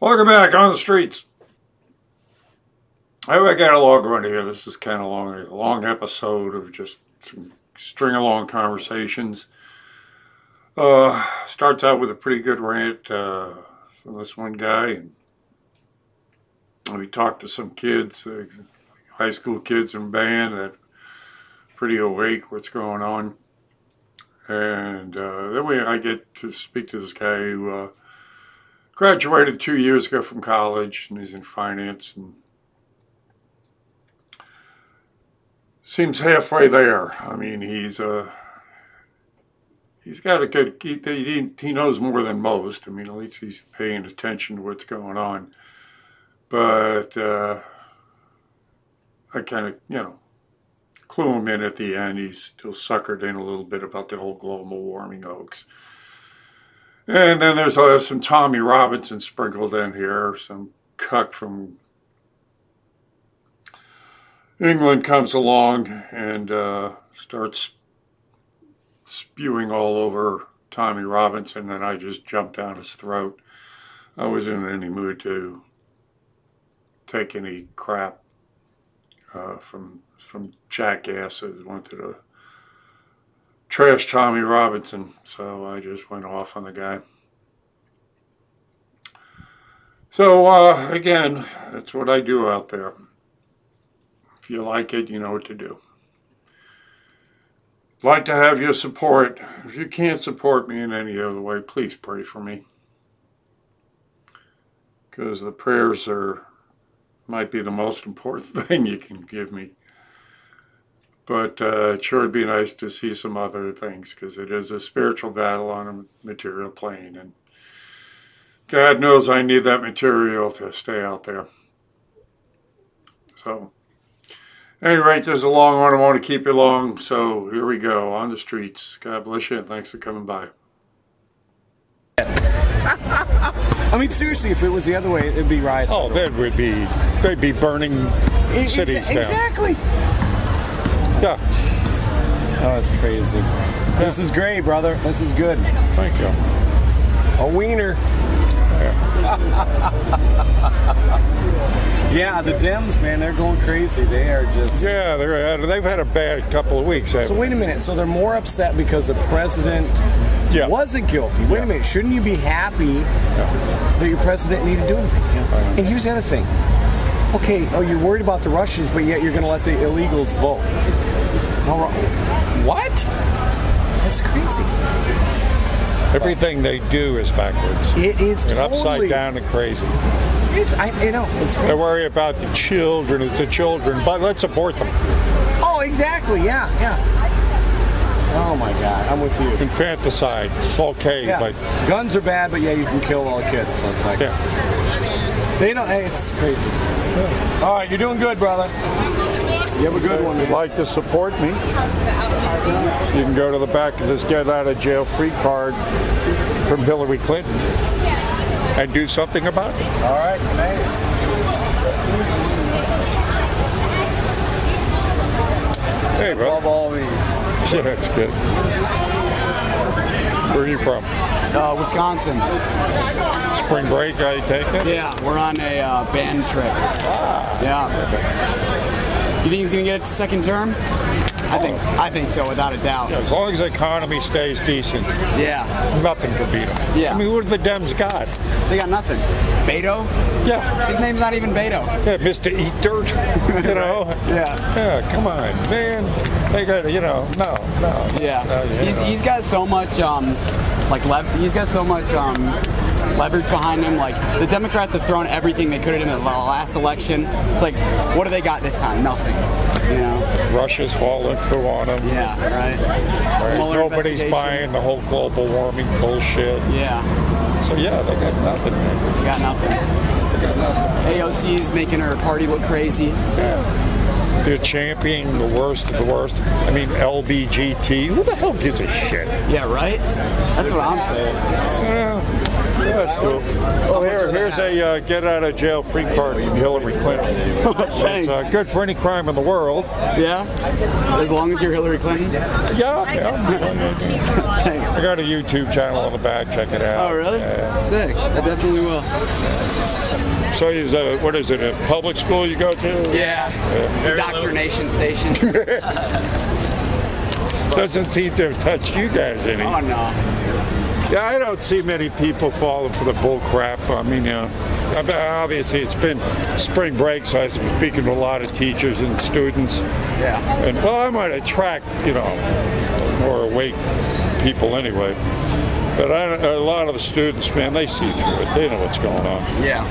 Welcome back on the streets. I got a log run here. This is kind of a long episode of just some string along conversations. Starts out with a pretty good rant from this one guy, and we talked to some kids, high school kids in band that pretty awake what's going on. And then I get to speak to this guy who graduated 2 years ago from college, and he's in finance, and seems halfway there. I mean, he's got a good, he knows more than most. I mean, at least he's paying attention to what's going on. But I kind of, clue him in at the end. He's still suckered in a little bit about the whole global warming hoax. And then there's some Tommy Robinson sprinkled in here. Some cuck from England comes along and starts spewing all over Tommy Robinson, and I just jumped down his throat. I wasn't in any mood to take any crap from jackasses. Wanted to trash Tommy Robinson, so I just went off on the guy. So again, that's what I do out there. If you like it, you know what to do. I'd like to have your support. If you can't support me in any other way, please pray for me, because the prayers might be the most important thing you can give me. But it sure would be nice to see some other things, because it is a spiritual battle on a material plane, and God knows I need that material to stay out there. So, at any rate, this is a long one. I want to keep it long, so here we go, on the streets. God bless you, and thanks for coming by. I mean, seriously, if it was the other way, it'd be riots. Oh, they'd be burning cities down. Exactly. Yeah. Oh, that's crazy. Yeah. This is great, brother. This is good. Thank you. A wiener. Yeah, the Dems, man, they're going crazy. They are just... Yeah, they've had a bad couple of weeks. So wait a minute. So they're more upset because the president wasn't guilty. Wait a minute. Shouldn't you be happy that your president needed to do anything? And here's the other thing. Okay, you're worried about the Russians, but yet you're going to let the illegals vote. What? That's crazy. Everything they do is backwards. It is totally... and upside down and crazy. It's crazy. They worry about the children. It's the children, but let's support them. Oh, exactly. Yeah. Oh my God, I'm with you. Infanticide, it's okay, but guns are bad, but yeah, you can kill all the kids. So it's like, they don't. Hey, it's crazy. Yeah. All right, you're doing good, brother. You have a good one. If you'd like to support me, you can go to the back of this get out of jail free card from Hillary Clinton and do something about it. All right, thanks. Hey, bro. Love all these. Yeah, that's good. Where are you from? Wisconsin. Spring break, I take it? Yeah, we're on a band trip. Yeah. You think he's gonna get it to second term? I think so, without a doubt. Yeah, as long as the economy stays decent. Yeah. Nothing can beat them. Yeah. I mean, what have the Dems got? They got nothing. Beto? Yeah. His name's not even Beto. Yeah, Mr. Eat Dirt, Yeah. Yeah, come on, man. They got, no. Yeah. He's got so much, he's got so much, leverage behind him. Like, the Democrats have thrown everything they could at him in the last election. It's like, what do they got this time? Nothing. Russia's falling through on them. Yeah, right. Nobody's buying the whole global warming bullshit. Yeah. So yeah, they got nothing. They got nothing. AOC's making her party look crazy. Yeah. They're championing the worst of the worst. I mean, LBGT. Who the hell gives a shit? Yeah, right? That's what I'm saying. Yeah. That's cool. Well, here's a get-out-of-jail-free card from Hillary Clinton. Thanks. It's good for any crime in the world. Yeah? As long as you're Hillary Clinton? Yeah. I got a YouTube channel on the back. Check it out. Oh, really? Sick. I definitely will. So, what is it, a public school you go to? Yeah. Indoctrination station. Doesn't seem to have touched you guys any. Oh, no. Yeah, I don't see many people falling for the bull crap. I mean, obviously it's been spring break, so I've been speaking to a lot of teachers and students. Yeah. And well, I might attract, more awake people anyway. But a lot of the students, man, they see through it. They know what's going on. Yeah.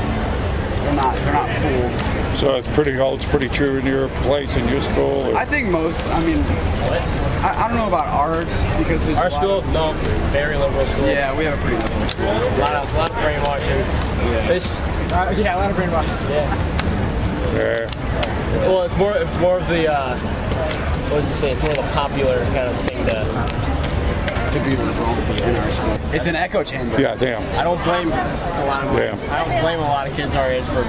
They're not fooled. So it's pretty true in your place, in your school? Or? I think most, I don't know about ours because there's our school, no, very liberal school. Yeah, we have a pretty liberal school. A lot of brainwashing. Yeah. Yeah, a lot of brainwashing. Yeah. Well, it's more of the what was you say? It's more of the popular kind of thing to be liberal in our school. It's an echo chamber. Yeah, damn. I don't blame a lot of kids our age for.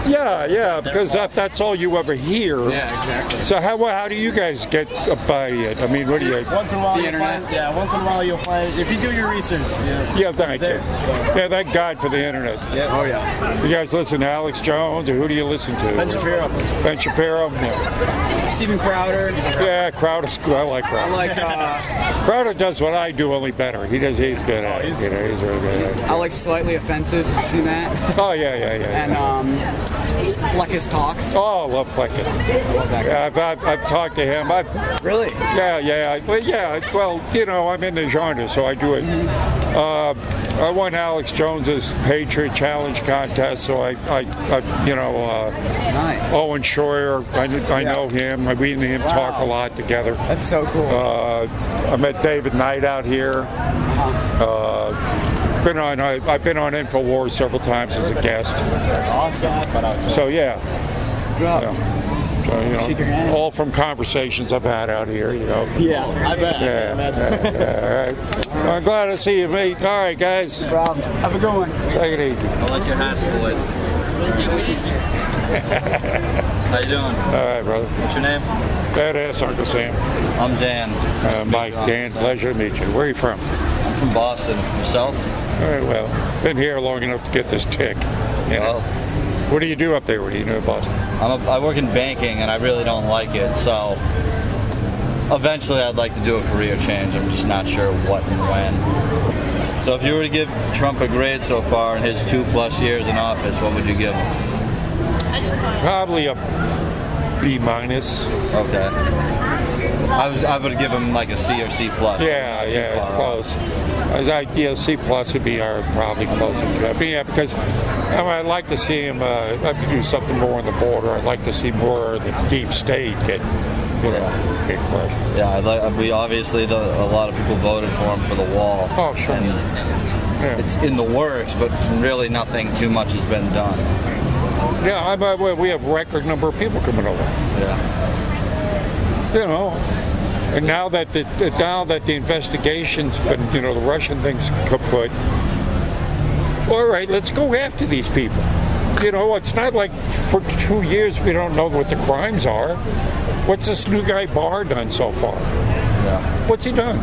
Yeah, because that's all you ever hear. Yeah, exactly. So how do you guys get by it? I mean, what do you? Once in a while, the internet. Once in a while you'll find if you do your research. Yeah, thank you. Yeah, thank God for the internet. Yeah. Oh yeah. You guys listen to Alex Jones, or who do you listen to? Ben Shapiro. Ben Shapiro. Yeah. Stephen Crowder. Yeah, Crowder's cool. I like Crowder. I like. Crowder does what I do, only better. He's good at it. He's really good at it. I like Slightly Offensive. You seen that? Oh yeah. And Fleckus Talks. Oh, I love Fleckus. I love that guy. Yeah, I've talked to him. Really? Yeah. Well, I'm in the genre, so I do it. I won Alex Jones's Patriot Challenge contest, so I Nice. Owen Schroyer, I know him. We and him talk a lot together. That's so cool. I met David Knight out here. I've been on InfoWars several times as a guest. That's awesome. So yeah. Yeah. So, Shake your hand. all from conversations I've had out here, Yeah, I bet. Yeah. All right. Well, I'm glad to see you, mate. All right, guys. No problem. Have a good one. Take it easy. I like your hats, boys. How you doing? All right, brother. What's your name? Badass Uncle Sam. I'm Dan. Mike, Dan, pleasure to meet you. Where are you from? I'm from Boston. Yourself? All right, well, been here long enough to get this tick. Well, What do you do up there? What do you do in Boston? I work in banking, and I really don't like it, so eventually I'd like to do a career change. I'm just not sure what and when. So if you were to give Trump a grade so far in his 2+ years in office, what would you give him? Probably a B-. Okay. I would give him like a C or C+. Yeah, close. C+ would be probably closer to that. But yeah, because I'd like to see him. I'd like to do something more on the border. I'd like to see more of the deep state get crushed. Yeah, we obviously a lot of people voted for him for the wall. Oh, sure. And it's in the works, but really nothing too much has been done. Yeah, we have record number of people coming over. Yeah. And now that the investigation's been, the Russian thing's kaput. All right, let's go after these people. It's not like for 2 years we don't know what the crimes are. What's this new guy Barr done so far? Yeah. What's he done?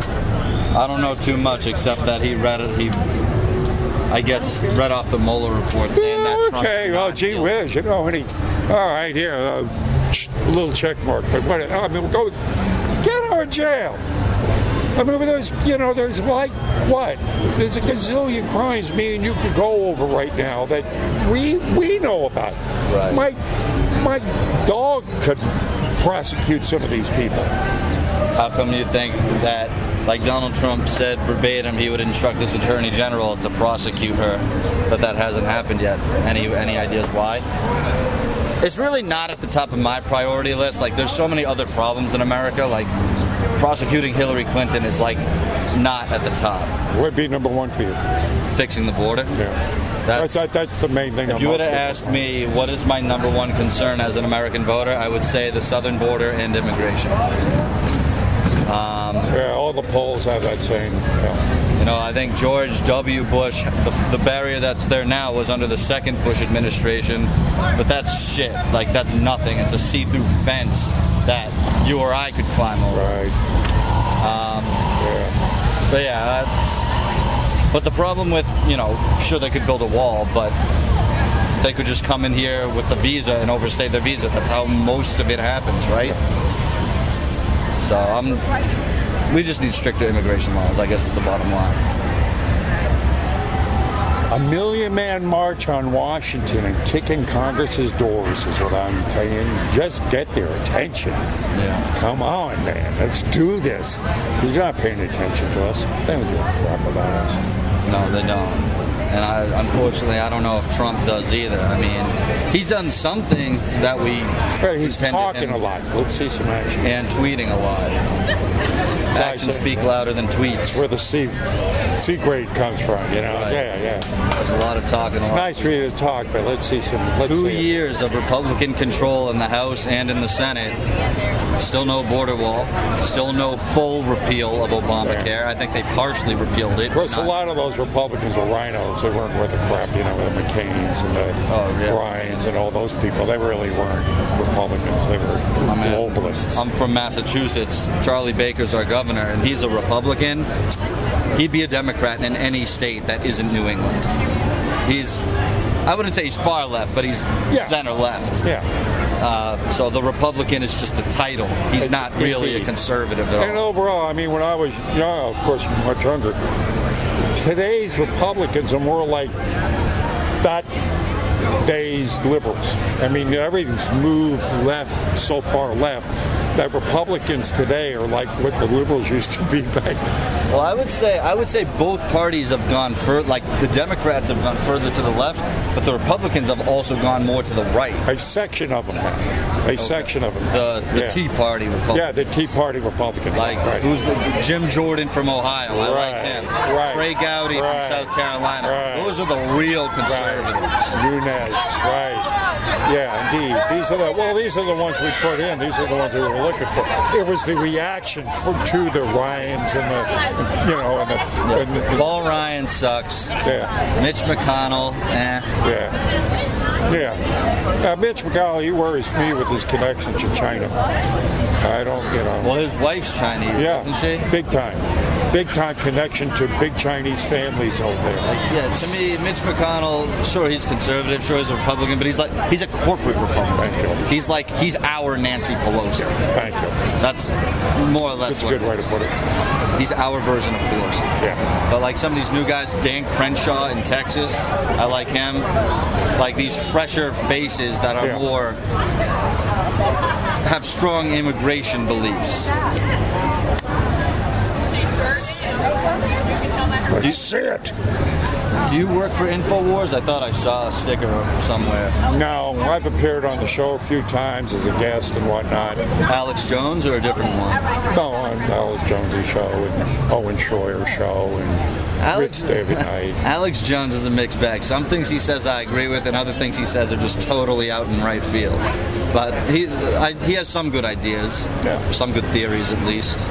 I don't know too much except that he read off the Mueller report saying that Trump's Okay, well, not gee guilty. whiz, all right, here, a little check mark. But get out of jail. I mean, there's like what? There's a gazillion crimes me and you could go over right now that we know about. Right. My dog could prosecute some of these people. How come you think that, like Donald Trump said verbatim, he would instruct his attorney general to prosecute her, but that hasn't happened yet? Any ideas why? It's really not at the top of my priority list. Like, there's so many other problems in America. Like, prosecuting Hillary Clinton is like not at the top. What would be number one for you? Fixing the border. Yeah. That's the main thing. If you were to ask me what is my number one concern as an American voter, I would say the southern border and immigration. All the polls have that same. Yeah. You know, I think George W. Bush, the barrier that's there now was under the second Bush administration, but that's shit. Like, that's nothing. It's a see-through fence that you or I could climb over. Right. But yeah, but the problem with, you know, sure they could build a wall, but they could just come in here with the visa and overstay their visa. That's how most of it happens, right? So we just need stricter immigration laws, I guess is the bottom line. A million-man march on Washington and kicking Congress's doors is what I'm saying. Just get their attention. Yeah. Come on, man. Let's do this. He's not paying attention to us. They don't give a crap about us. No, they don't. And unfortunately, I don't know if Trump does either. I mean, he's done some things that we... Right, he's talking a lot. Let's see some action. And tweeting a lot. Actions speak louder than tweets. Where the C grade comes from, you know? Right. Yeah. There's a lot of talking. It's nice for you to talk, but let's see some... 2 years of Republican control in the House and in the Senate. Still no border wall. Still no full repeal of Obamacare. Yeah. I think they partially repealed it. Of course, a lot of those Republicans were rhinos. They weren't worth a crap, you know, the McCains and the Ryans and all those people. They really weren't Republicans. They were globalists. I'm from Massachusetts. Charlie Baker's our governor, and he's a Republican. He'd be a Democrat in any state that isn't New England. I wouldn't say he's far left, but he's center left. Yeah. So the Republican is just a title. He's not really a conservative at all. And overall, I mean, when I was young, of course, much younger, today's Republicans are more like that day's liberals. I mean, everything's moved left, so far left, that Republicans today are like what the liberals used to be back. Well, I would say both parties have gone further. Like the Democrats have gone further to the left, but the Republicans have also gone more to the right. A section of them have. A section of them. The Tea Party Republicans. Yeah, the Tea Party Republicans. Like who's Jim Jordan from Ohio? I like him. Right. Trey Gowdy from South Carolina. Right. Those are the real conservatives. Nunez. Right. Yeah, indeed. These are the ones we put in. These are the ones we were looking for. It was the reaction to the Ryans and the, you know, and the Paul Ryan sucks. Yeah. Mitch McConnell. Yeah. Mitch McConnell, he worries me with his connections to China. I don't, you know. Well, his wife's Chinese, isn't she? Big time. Big time connection to big Chinese families over there. Yeah, to me, Mitch McConnell, sure he's conservative, sure he's a Republican, but he's a corporate Republican. Thank you. He's our Nancy Pelosi. Thank you. That's more or less That's a good way to put it. He's our version of Pelosi. Yeah. But like some of these new guys, Dan Crenshaw in Texas, I like him. Like these fresher faces that are more, have strong immigration beliefs. Let's see it. Do you work for InfoWars? I thought I saw a sticker somewhere. No, I've appeared on the show a few times as a guest and whatnot. Alex Jones or a different one? No, on Alex Jones' show and Owen Schroyer's show and Rich David Knight. Alex Jones is a mixed bag. Some things he says I agree with, and other things he says are just totally out in right field. But he has some good ideas, some good theories at least.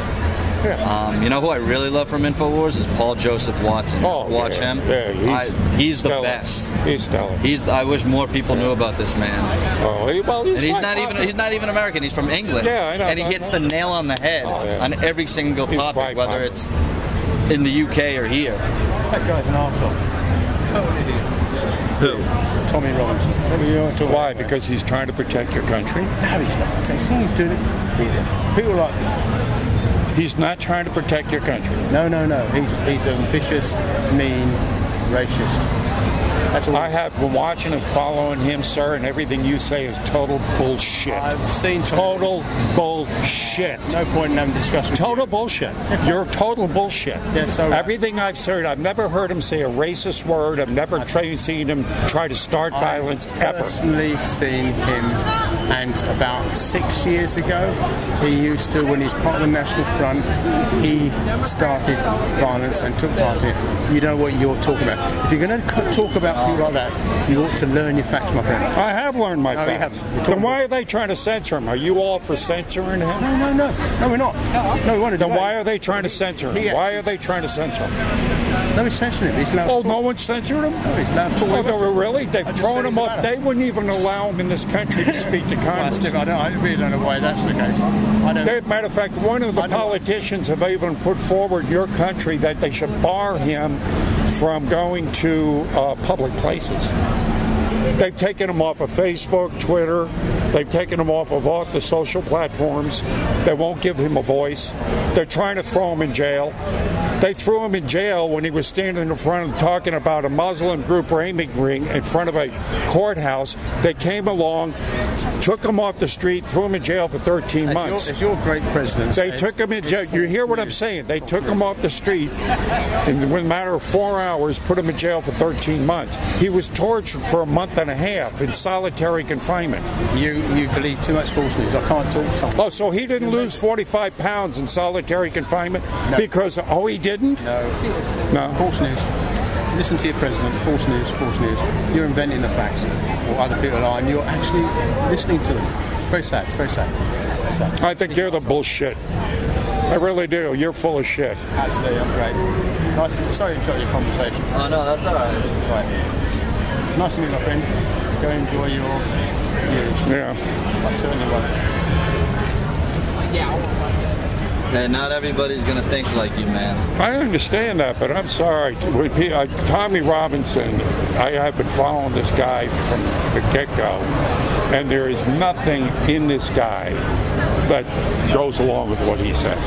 Yeah. You know who I really love from InfoWars is Paul Joseph Watson. Watch him. Yeah, he's the best. He's stellar. I wish more people knew about this man. Oh, he's not even American. He's from England. Yeah, I know. And he hits the nail on the head on every single topic, whether it's in the UK or here. That guy's an arsehole. Who? Tommy Robinson. Why? Because he's trying to protect your country? No, he's not protecting. He's doing it. People like. He's not trying to protect your country. No. He's a vicious, mean, racist. That's all. I have been watching and following him, sir, and everything you say is total bullshit. I've seen total bullshit. No point in having a discussion. Total bullshit. You're total bullshit. Yes, so everything I've heard, I've never heard him say a racist word. I've never seen him try to start violence ever. I've personally seen him, and about 6 years ago, he used to, when he's part of the National Front, he started violence and took part in it. You know what you're talking about. If you're going to talk about people like that, you ought to learn your facts, my friend. I have learned my No, you facts. haven't. Then why are they trying to censor him? Are you all for censoring him? No, we're not. No, we want to Then debate. why are they trying to censor him? Why are they trying to censor him? No, he's censoring him. He's allowed Oh, to no talk. one's censoring him? No, he's allowed to talk. Oh, they were really? I They've just thrown said him it's up. allowed. They wouldn't even allow him in this country to speak to Well, Congress. Steve, I really don't know why that's the case. I don't. As a matter of fact, one of the I know. politicians have even put forward in your country that they should bar him from going to public places. They've taken him off of Facebook, Twitter. They've taken him off of all the social platforms. They won't give him a voice. They're trying to throw him in jail. They threw him in jail when he was standing in front of talking about a Muslim group ring in front of a courthouse. They came along, took him off the street, threw him in jail for 13 months. As your great president They says, took him in jail. You hear what I'm saying? They took him off the street, and within a matter of 4 hours, put him in jail for 13 months. He was tortured for a month and a half in solitary confinement. You believe too much false news. I can't talk to someone. Oh, so he didn't lose 45 pounds in solitary confinement No. because, oh, he didn't? No. False news. Listen to your president. False news. False news. You're inventing the facts, or other people are, and you're actually listening to them. Very sad. Very sad. Very sad. I think you're the bullshit. I really do. You're full of shit. Absolutely, I'm great. Nice to. Sorry to interrupt your conversation. Oh no, that's all right. Right. Nice to meet you, my friend. Go enjoy your views. Yeah. I certainly will. Hey, not everybody's gonna think like you, man. I understand that, but I'm sorry. Tommy Robinson, I have been following this guy from the get-go, and there is nothing in this guy that goes along with what he says.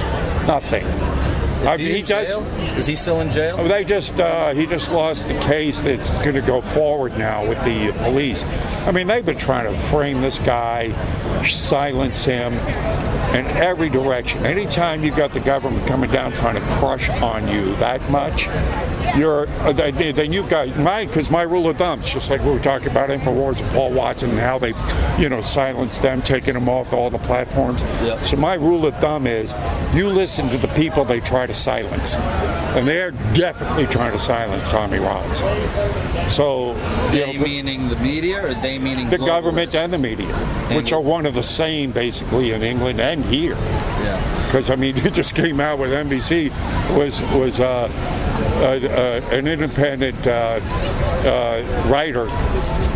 Nothing. Is he in jail? Is he still in jail? They just he just lost the case that's going to go forward now with the police. I mean, they've been trying to frame this guy, silence him in every direction. Anytime you got the government coming down trying to crush on you that much, then you've got because my rule of thumb is just like we were talking about InfoWars and Paul Watson and how they, silenced them, taking them off all the platforms. Yep. So my rule of thumb is you listen to the people they try to silence, and they're definitely trying to silence Tommy Robinson. So They meaning the media, or they meaning the government globalists? and the media, which are one of the same basically in England and here. Yeah. Because I mean, it just came out with NBC was an independent writer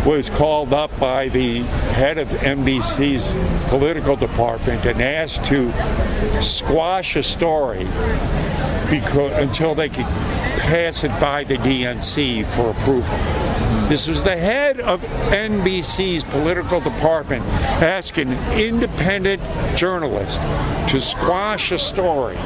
was called up by the head of NBC's political department and asked to squash a story until they could pass it by the DNC for approval. This was the head of NBC's political department asking independent journalists to squash a story.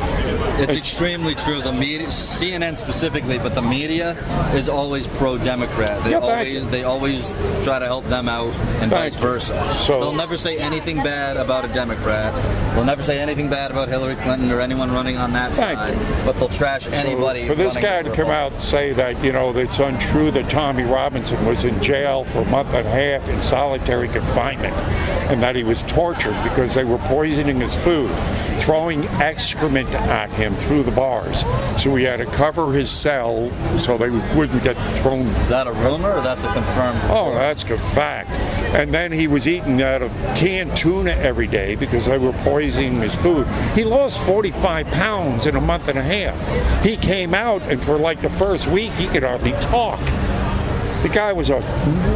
It's extremely true. The media, CNN specifically, but the media is always pro-Democrat. They always try to help them out, and vice versa. So they'll never say anything bad about a Democrat. They'll never say anything bad about Hillary Clinton or anyone running on that side. But they'll trash anybody. For this running guy to come out and say that it's untrue that Tommy Robinson was in jail for a month and a half in solitary confinement, and that he was tortured because they were poisoning his food, throwing excrement at him through the bars. So we had to cover his cell so they wouldn't get thrown. Is that a rumor or that's a confirmed report? Oh, that's a fact. And then he was eating out of canned tuna every day because they were poisoning his food. He lost 45 pounds in a month and a half. He came out, and for like the first week, he could hardly talk. The guy was a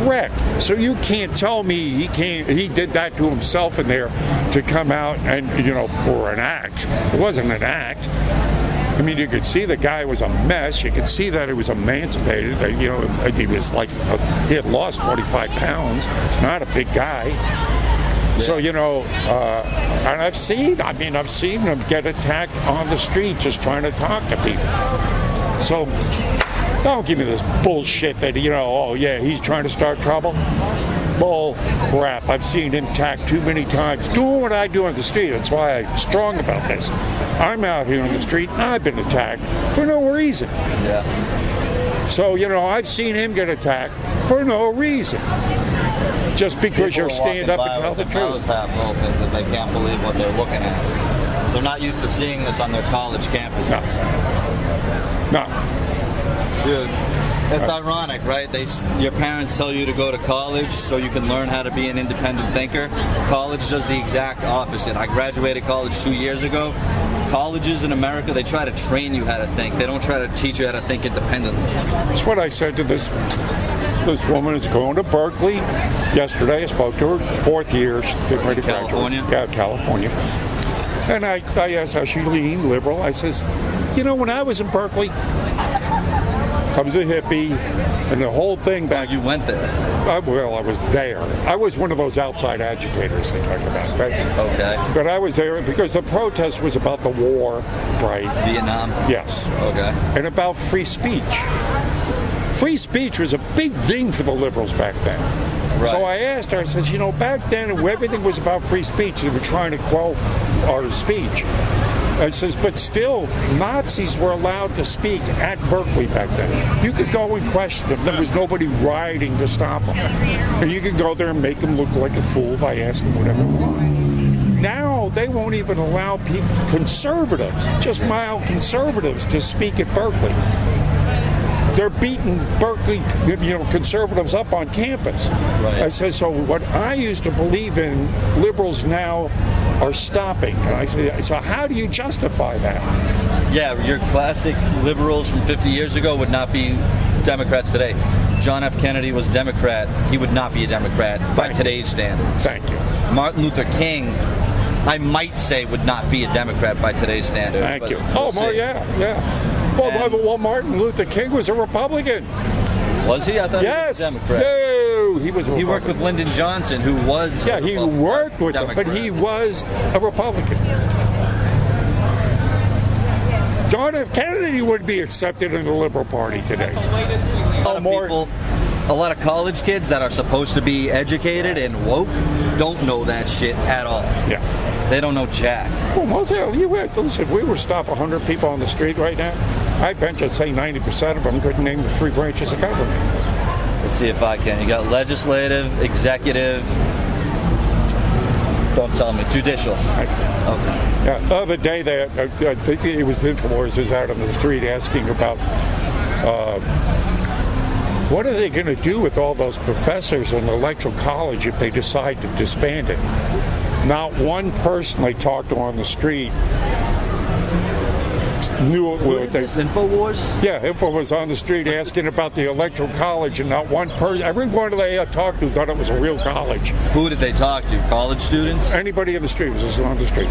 wreck. So you can't tell me he did that to himself in there to come out and, for an act. It wasn't an act. I mean, you could see the guy was a mess. You could see that he was emancipated. That, he was he had lost 45 pounds. It's not a big guy. Yeah. So, and I've seen him get attacked on the street just trying to talk to people. So don't give me this bullshit that, he's trying to start trouble. Bull crap. I've seen him attacked too many times doing what I do on the street. That's why I'm strong about this. I'm out here on the street. I've been attacked for no reason. Yeah. So, I've seen him get attacked for no reason. Just because you're stand up and tell the truth. Half open because they can't believe what they're looking at. They're not used to seeing this on their college campuses. No. Dude, It's ironic, right? Your parents tell you to go to college so you can learn how to be an independent thinker. College does the exact opposite. I graduated college 2 years ago. Colleges in America, they try to train you how to think. They don't try to teach you how to think independently. That's what I said to this woman is going to Berkeley yesterday. I spoke to her, 4th year, she's getting ready to graduate. California? Yeah, California. And I asked how she leaned liberal. I says, you know, when I was in Berkeley, I was a hippie, and the whole thing back... You went there? I was there. I was one of those outside agitators they talk about, right? Okay. But I was there because the protest was about the war, right? Vietnam? Yes. Okay. And about free speech. Free speech was a big thing for the liberals back then. Right. So I asked her, I says, you know, back then everything was about free speech. They were trying to quell our speech. I says, but still, Nazis were allowed to speak at Berkeley back then. You could go and question them. There was nobody rioting to stop them. And you could go there and make them look like a fool by asking whatever you want. Now, they won't even allow people, conservatives, just mild conservatives, to speak at Berkeley. They're beating Berkeley, conservatives up on campus. Right. I said, so what I used to believe in, liberals now are stopping. And I said, so how do you justify that? Yeah, your classic liberals from 50 years ago would not be Democrats today. John F. Kennedy was Democrat. He would not be a Democrat by today's standards. Thank you. Martin Luther King, I might say, would not be a Democrat by today's standards. Thank you. Yeah. Well, Martin Luther King was a Republican. Was he? I thought he was a Democrat. No, he was a Republican. He worked with Lyndon Johnson, who was he worked with him, but he was a Republican. John F. Kennedy would be accepted in the Liberal Party today. A lot of college kids that are supposed to be educated and woke don't know that shit at all. Yeah. They don't know jack. Well, listen, if we were to stop 100 people on the street right now, I venture to say 90% of them couldn't name the 3 branches of government. Let's see if I can. You got legislative, executive, don't tell me, judicial. Okay. Yeah, the other day, I think it was Infowars was out on the street asking about what are they going to do with all those professors in the Electoral College if they decide to disband it? Not one person they talked to on the street knew it. Infowars? Yeah, Infowars was on the street asking about the Electoral College, and not one person, everyone they talked to thought it was a real college. Who did they talk to? College students? Anybody in the street was just on the street.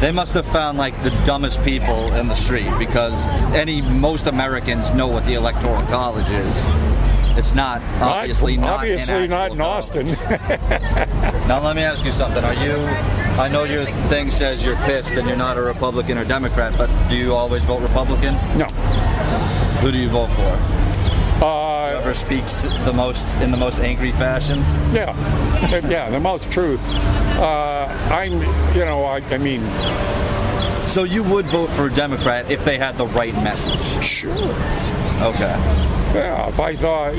They must have found like the dumbest people in the street, because most Americans know what the Electoral College is. It's not obviously not in Austin. Now let me ask you something. I know your thing says you're pissed and you're not a Republican or Democrat, but do you always vote Republican? No. Who do you vote for? Whoever speaks in the most angry fashion? Yeah, the most truth. I mean. So you would vote for a Democrat if they had the right message? Sure. Okay. Yeah, if I thought,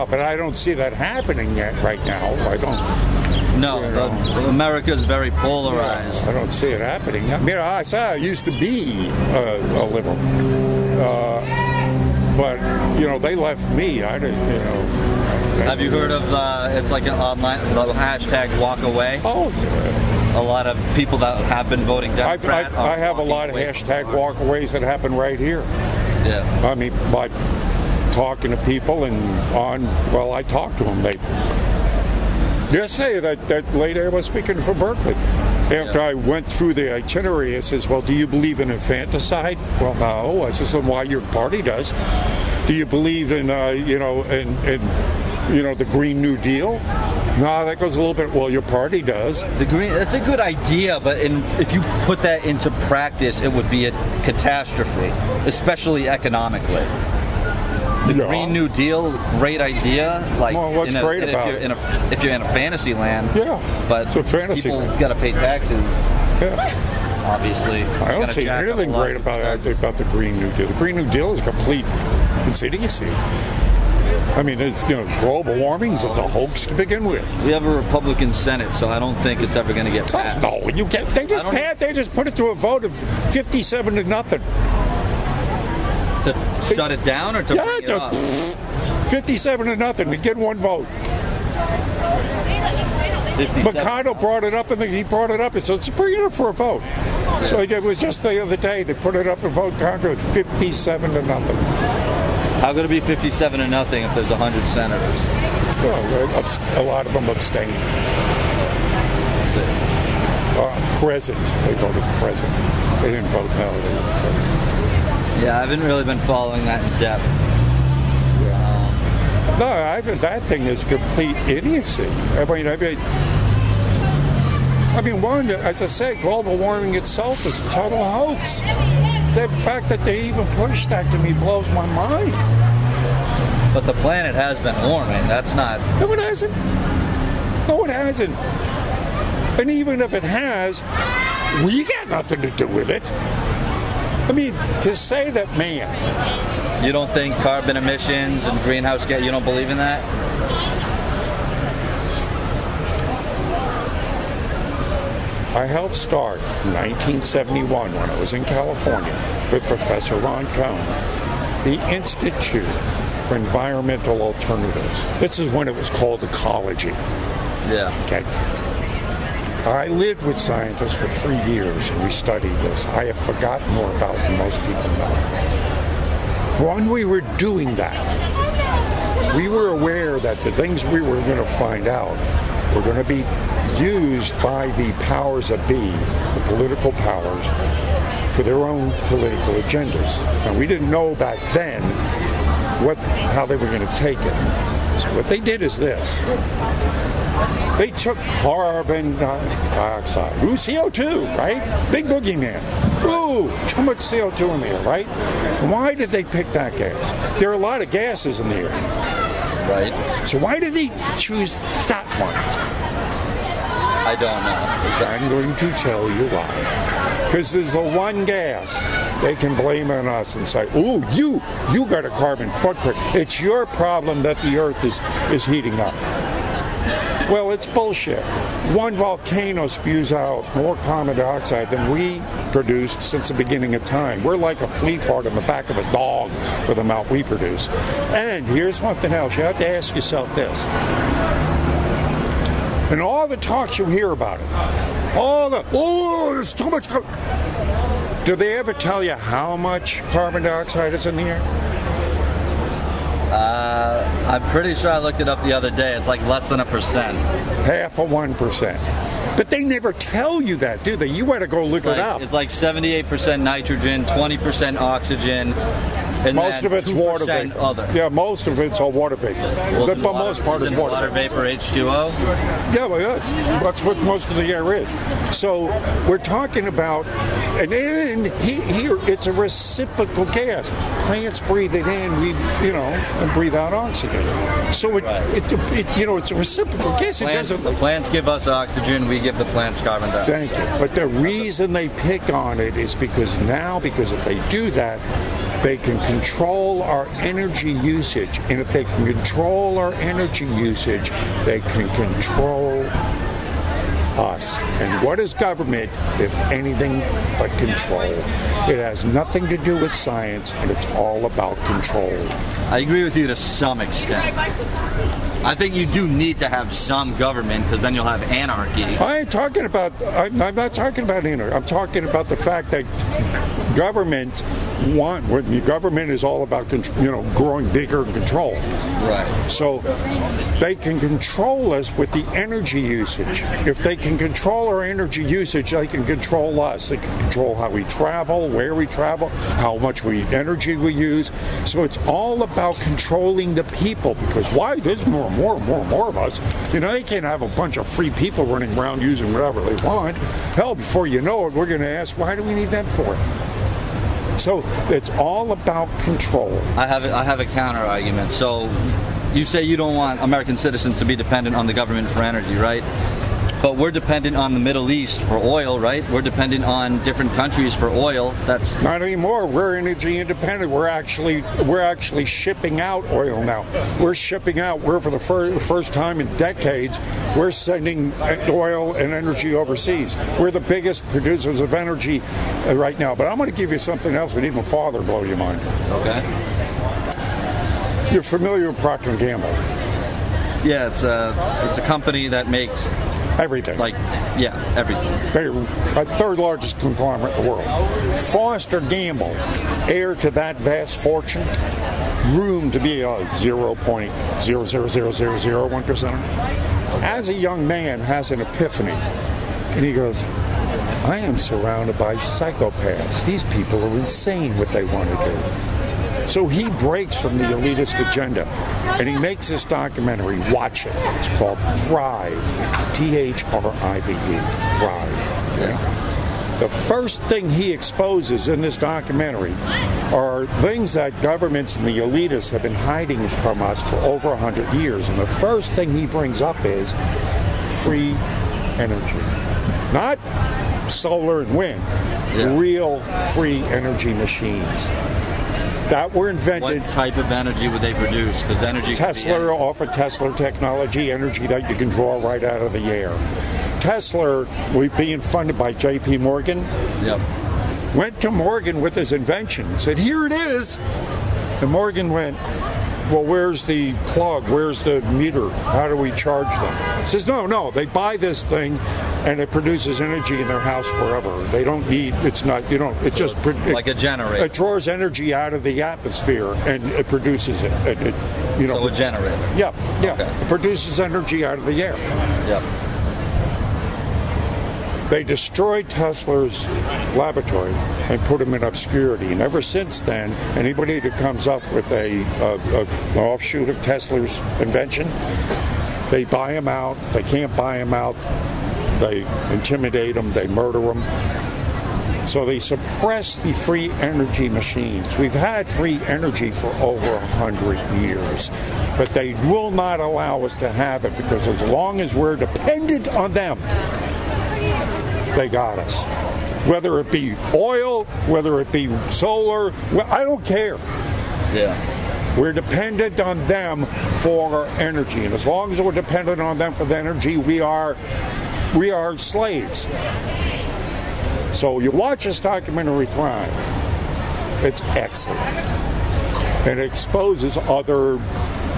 but I don't see that happening yet right now. I don't. No, America's very polarized. I don't see it happening. I mean, I used to be a liberal. But, they left me. I didn't, Have you heard of, it's like an online, the hashtag walk away? Oh, yeah. A lot of people that have been voting Democrat I have a lot of hashtag walkaways that happen right here. Yeah. I mean, by talking to people I talk to them. They say that lady I was speaking for Berkeley. After I went through the itinerary, I says, well, do you believe in infanticide? Well, no. I says, well, why your party does? Do you believe in, the Green New Deal? No, that goes a little bit, well, your party does. That's a good idea, but if you put that into practice, it would be a catastrophe, especially economically. The Green New Deal, great idea. Like, what's great about it? If you're in a fantasy land, but it's a fantasy people land. Got to pay taxes. Yeah. Obviously, I don't see anything great about the Green New Deal. The Green New Deal is complete idiocy. I mean, global warming is a hoax to begin with. We have a Republican Senate, so I don't think it's ever going to get passed. No, you can't. They just put it to a vote of 57-0. shut it down or to bring it up? 57-0 to get one vote. 57. McConnell brought it up, and he brought it up. He said, let's bring it up for a vote. So it was just the other day they put it up and vote Congress 57-0. How could it be 57-0 if there's 100 senators? Well, a lot of them abstained. Present. They voted present. They didn't vote no. They didn't vote. Yeah, I haven't really been following that in depth. No, that thing is complete idiocy. I mean, one, as I said, global warming itself is a total hoax. The fact that they even push that to me blows my mind. But the planet has been warming. That's not... No, it hasn't. No, it hasn't. And even if it has, we got nothing to do with it. I mean, to say that, man... You don't think carbon emissions and greenhouse gas, you don't believe in that? I helped start in 1971 when I was in California with Professor Ron Cohn, the Institute for Environmental Alternatives. This is when it was called ecology. Yeah. Okay. I lived with scientists for 3 years and we studied this. I have forgotten more about than most people know. When we were doing that, we were aware that the things we were going to find out were going to be used by the powers that be, the political powers, for their own political agendas. And we didn't know back then how they were going to take it. So what they did is this. They took carbon dioxide. Ooh, CO2, right? Big boogeyman. Ooh, too much CO2 in the air, right? Why did they pick that gas? There are a lot of gases in the air. Right. So why did they choose that one? I don't know. I'm going to tell you why. Because there's the one gas they can blame on us and say, ooh, you got a carbon footprint. It's your problem that the earth is heating up. Well, it's bullshit. One volcano spews out more carbon dioxide than we produced since the beginning of time. We're like a flea fart on the back of a dog for the amount we produce. And here's something else. You have to ask yourself this. In all the talks you hear about it, there's too much do they ever tell you how much carbon dioxide is in the air? I'm pretty sure I looked it up the other day. It's like less than 1%. Half of 1%. But they never tell you that, do they? You got to go look it up. It's like 78% nitrogen, 20% oxygen, and most of it's water vapor. Other. Yeah, most of it's all water vapor. Well, but most part is water vapor. H2O? Yeah, well, that's what most of the air is. So we're talking about, and here it's a reciprocal gas. Plants breathe it in, and breathe out oxygen. So it's a reciprocal gas. The plants give us oxygen, we give the plants carbon dioxide. Thank you. But the reason they pick on it is because if they do that, they can control our energy usage. And if they can control our energy usage, they can control us. And what is government, if anything but control? It has nothing to do with science, and it's all about control. I agree with you to some extent. I think you do need to have some government, because then you'll have anarchy. I'm not talking about anarchy. I'm talking about the fact that government is all about growing bigger and control. Right. So they can control us with the energy usage. If they can control our energy usage, they can control us. They can control how we travel, where we travel, how much energy we use. So it's all about controlling the people, because why? There's more of us. They can't have a bunch of free people running around using whatever they want. Hell, before you know it, we're going to ask, why do we need them for? So it's all about control. I have a counter argument. So you say you don't want American citizens to be dependent on the government for energy, right? But we're dependent on the Middle East for oil, right? We're dependent on different countries for oil. That's not anymore. We're energy independent. We're actually shipping out oil now. We're shipping out. We're for the first time in decades, we're sending oil and energy overseas. We're the biggest producers of energy right now. But I'm going to give you something else that even farther blow your mind. Okay. You're familiar with Procter & Gamble? Yeah, it's a company that makes everything. Everything. They're the third largest conglomerate in the world. Foster Gamble, heir to that vast fortune, room to be a 0.00001%. As a young man, has an epiphany, and he goes, I am surrounded by psychopaths. These people are insane what they want to do. So he breaks from the elitist agenda, and he makes this documentary. Watch it. It's called Thrive. Thrive. Thrive. Okay? The first thing he exposes in this documentary are things that governments and the elitists have been hiding from us for over 100 years. And the first thing he brings up is free energy. Not solar and wind. Real free energy machines that were invented. What type of energy would they produce? Because energy. Tesla offered Tesla technology, energy that you can draw right out of the air. Tesla, being funded by J.P. Morgan, went to Morgan with his invention and said, here it is. And Morgan went, well, where's the plug? Where's the meter? How do we charge them? He says, no, they buy this thing and it produces energy in their house forever. They don't need, it's not, you know, it just... like a generator. It draws energy out of the atmosphere and it produces it. So a generator. Yeah. Okay. It produces energy out of the air. Yep. They destroyed Tesla's laboratory and put him in obscurity. And ever since then, anybody that comes up with an offshoot of Tesla's invention, they buy him out. They can't buy him out. They intimidate them. They murder them. So they suppress the free energy machines. We've had free energy for over 100 years, but they will not allow us to have it because as long as we're dependent on them, they got us. Whether it be oil, whether it be solar, I don't care. Yeah. We're dependent on them for energy. And as long as we're dependent on them for the energy, we are slaves. So you watch this documentary, Thrive. It's excellent. And it exposes other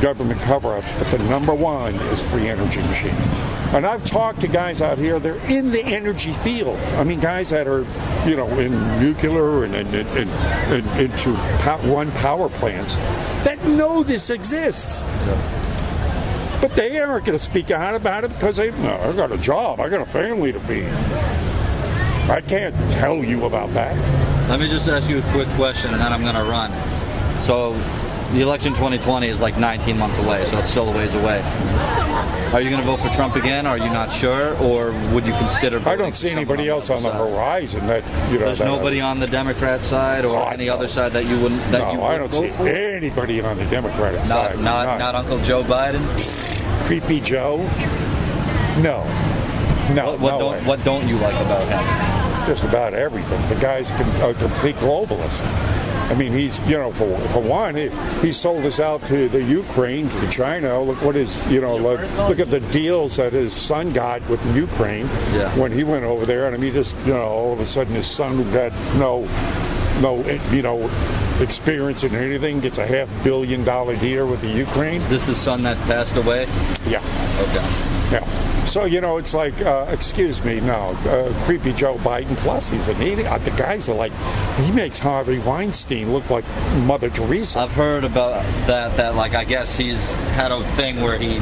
government cover-ups, but the number one is free energy machines. And I've talked to guys out here, they're in the energy field. I mean, guys that are, in nuclear and into one power plants that know this exists. Yeah. But they aren't going to speak out about it because I got a job, I got a family to feed. I can't tell you about that. Let me just ask you a quick question and then I'm going to run. So the election 2020 is like 19 months away, so it's still a ways away. Are you going to vote for Trump again? Are you not sure? Or would you consider voting? I don't see anybody else on the horizon that, There's nobody on the Democrat side or any other side that you wouldn't I don't see anybody on the Democratic side. Not Uncle Joe Biden? Creepy Joe? No. What don't you like about him? Just about everything. The guy's a complete globalist. I mean, he's, for one, he sold us out to the Ukraine, to China. Look what his, look at the deals that his son got with the Ukraine when he went over there. And I mean, just, all of a sudden his son who got no experience in anything gets a $500 million deal with the Ukraine. Is this his son that passed away? Yeah. Okay. Yeah. So, it's like, excuse me, creepy Joe Biden, plus he's an idiot. The guys are like, he makes Harvey Weinstein look like Mother Teresa. I've heard about that I guess he's had a thing where he's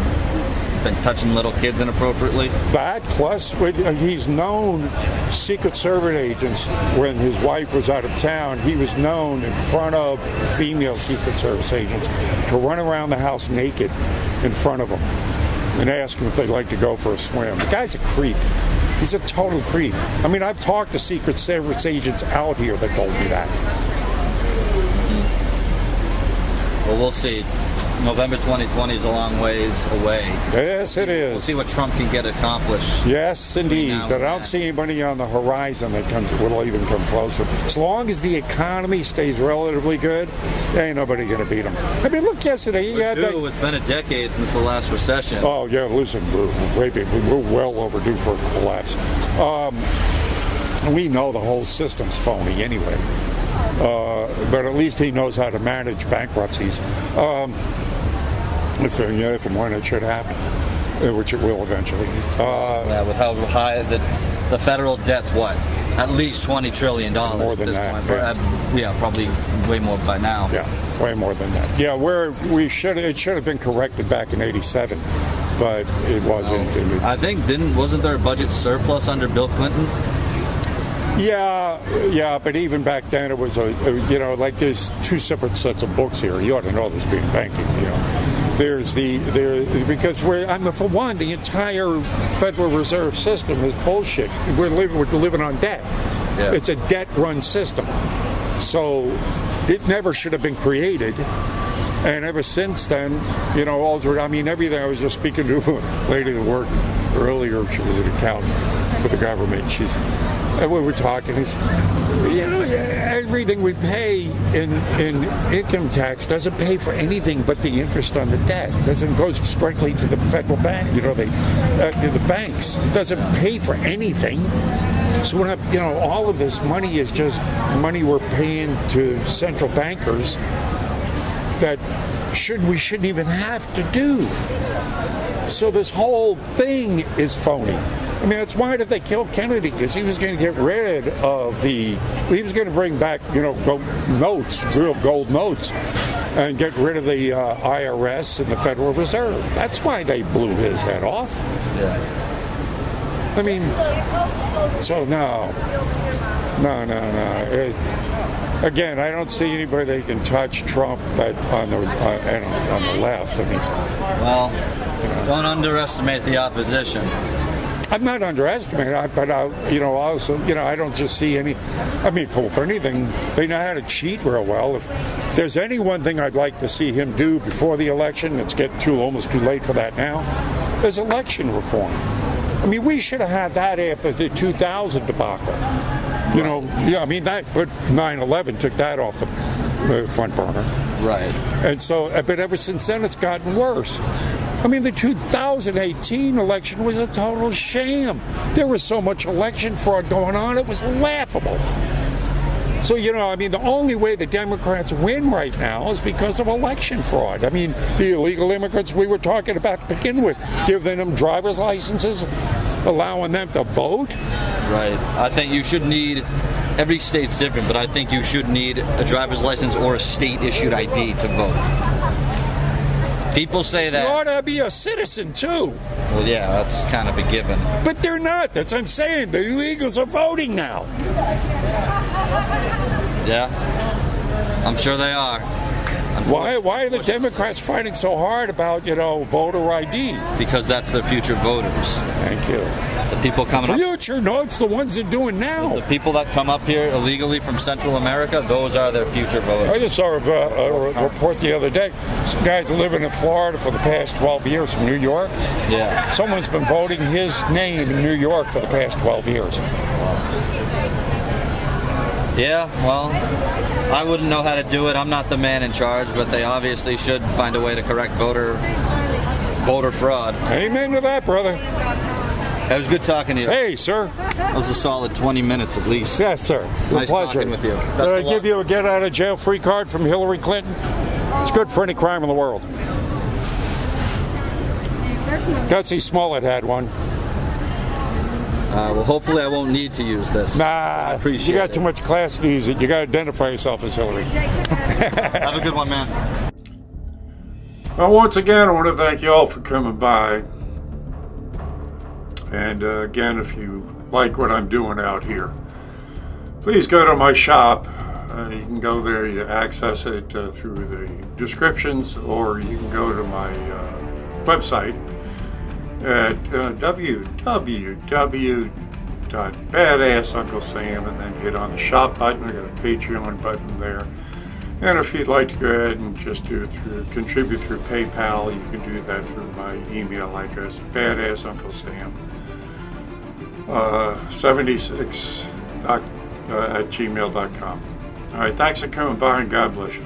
been touching little kids inappropriately. That, plus he's known Secret Service agents, when his wife was out of town, he was known in front of female Secret Service agents to run around the house naked in front of them and ask him if they'd like to go for a swim. The guy's a creep. He's a total creep. I mean, I've talked to Secret Service agents out here that told me that. Well, we'll see. November 2020 is a long ways away. Yes, it is. We'll see what Trump can get accomplished. Yes, indeed. But I don't see anybody on the horizon that will even come close to it. As long as the economy stays relatively good, there ain't nobody going to beat him. I mean, look yesterday. It's been a decade since the last recession. Oh, yeah, listen, we're well overdue for a collapse. We know the whole system's phony anyway. but at least he knows how to manage bankruptcies. If and when it should happen, which it will eventually. Yeah, with how high the federal debt's, what? At least $20 trillion. More than that. Yeah, probably way more by now. Yeah, way more than that. Yeah, it should have been corrected back in '87, but it wasn't. I think wasn't there a budget surplus under Bill Clinton? Yeah, but even back then it was like there's two separate sets of books here. You ought to know this being banking, because for one, the entire Federal Reserve system is bullshit. We're living on debt. Yeah. It's a debt-run system, so it never should have been created. And ever since then, altered. I mean, everything. I was just speaking to a lady that worked earlier. She was an accountant for the government. And we were talking. Everything we pay in income tax doesn't pay for anything but the interest on the debt. Doesn't go strictly to the federal bank. The banks. It doesn't pay for anything. So we're not, all of this money is just money we're paying to central bankers that we shouldn't even have to do. So this whole thing is phony. I mean, that's why did they kill Kennedy? Because he was going to get rid of he was going to bring back, notes, real gold notes, and get rid of the IRS and the Federal Reserve. That's why they blew his head off. Yeah. I mean, so no. Again, I don't see anybody that can touch Trump on the left. I mean, well, don't underestimate the opposition. I'm not underestimating, but also, I don't just see any. I mean, for anything, they know how to cheat real well. If there's any one thing I'd like to see him do before the election, it's getting almost too late for that now, is election reform. I mean, we should have had that after the 2000 debacle. But 9/11 took that off the front burner. Right. And so, but ever since then, it's gotten worse. I mean, the 2018 election was a total sham. There was so much election fraud going on, it was laughable. So, the only way the Democrats win right now is because of election fraud. I mean, the illegal immigrants we were talking about to begin with, giving them driver's licenses, allowing them to vote. Right. I think you should need, every state's different, but I think you should need a driver's license or a state-issued ID to vote. People say that. You ought to be a citizen, too. Well, yeah, that's kind of a given. But they're not. That's what I'm saying. The illegals are voting now. Yeah. I'm sure they are. Why are the Democrats fighting so hard about, voter ID? Because that's their future voters. Thank you. The people coming up. Future? No, it's the ones they're doing now. The people that come up here illegally from Central America, those are their future voters. I just saw a report the other day. Some guys living in Florida for the past 12 years from New York. Yeah. Someone's been voting his name in New York for the past 12 years. Yeah, well, I wouldn't know how to do it. I'm not the man in charge, but they obviously should find a way to correct voter fraud. Amen to that, brother. It was good talking to you. Hey, sir. That was a solid 20 minutes at least. Yes, sir. Nice pleasure. Talking with you. Did I give you a get-out-of-jail-free card from Hillary Clinton? It's good for any crime in the world. Gussie Smollett had one. Well, hopefully I won't need to use this. Nah, you got too much class to use it. You got to identify yourself as Hillary. Have a good one, man. Well, once again, I want to thank you all for coming by. And again, if you like what I'm doing out here, please go to my shop. You can go there, you access it through the descriptions, or you can go to my website at www.badassunclesam, and then hit on the shop button. I got a Patreon button there. And if you'd like to go ahead and just contribute through PayPal, you can do that through my email address, badassunclesam76 at gmail.com. All right, thanks for coming by, and God bless you.